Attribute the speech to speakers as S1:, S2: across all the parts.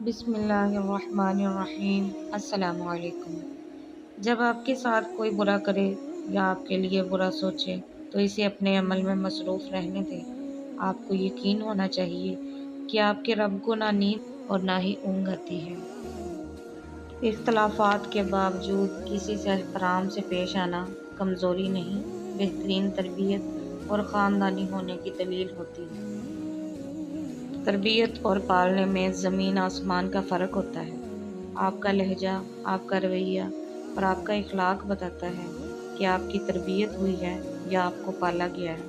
S1: بسم اللہ الرحمن الرحیم۔ السلام علیکم۔ جب آپ کے ساتھ کوئی برا کرے یا آپ کے لیے برا سوچے تو اسے اپنے عمل میں مصروف رہنے دیں۔ آپ کو یقین ہونا چاہیے کہ آپ کے رب کو نہ نیند اور نہ ہی اونگ آتی ہے۔ اختلافات کے باوجود کسی سے احترام سے پیش آنا کمزوری نہیں، بہترین تربیت اور خاندانی ہونے کی دلیل ہوتی ہے۔ تربیت اور پالنے میں زمین آسمان کا فرق ہوتا ہے۔ آپ کا لہجہ، آپ کا رویہ اور آپ کا اخلاق بتاتا ہے کہ آپ کی تربیت ہوئی ہے یا آپ کو پالا گیا ہے۔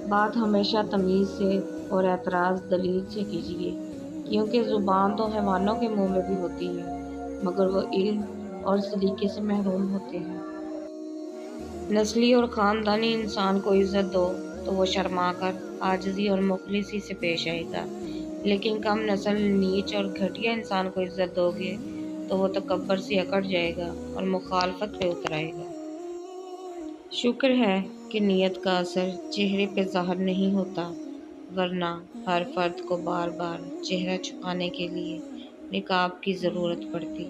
S1: بات ہمیشہ تمیز سے اور اعتراض دلیل سے کیجیے، کیونکہ زبان تو حیوانوں کے منہ میں بھی ہوتی ہے مگر وہ علم اور سلیقے سے محروم ہوتے ہیں۔ نسلی اور خاندانی انسان کو عزت دو تو وہ شرما کر عاجزی اور مخلصی سے پیش آئے گا، لیکن کم نسل نیچ اور گھٹیا انسان کو عزت دو گے تو وہ تکبر سے اکڑ جائے گا اور مخالفت پہ اتر آئے گا۔ شکر ہے کہ نیت کا اثر چہرے پہ ظاہر نہیں ہوتا، ورنہ ہر فرد کو بار بار چہرہ چھپانے کے لیے نقاب کی ضرورت پڑتی۔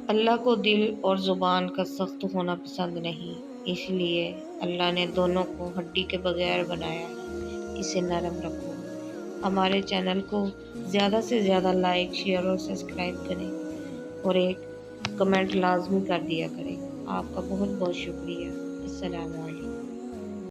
S1: اللہ کو دل اور زبان کا سخت ہونا پسند نہیں، اس لیے اللہ نے دونوں کو ہڈی کے بغیر بنایا ہے۔ اسے نرم رکھو۔ ہمارے چینل کو زیادہ سے زیادہ لائک، شیئر اور سبسکرائب کریں اور ایک کمنٹ لازمی کر دیا کریں۔ آپ کا بہت بہت شکریہ۔ السلام علیکم۔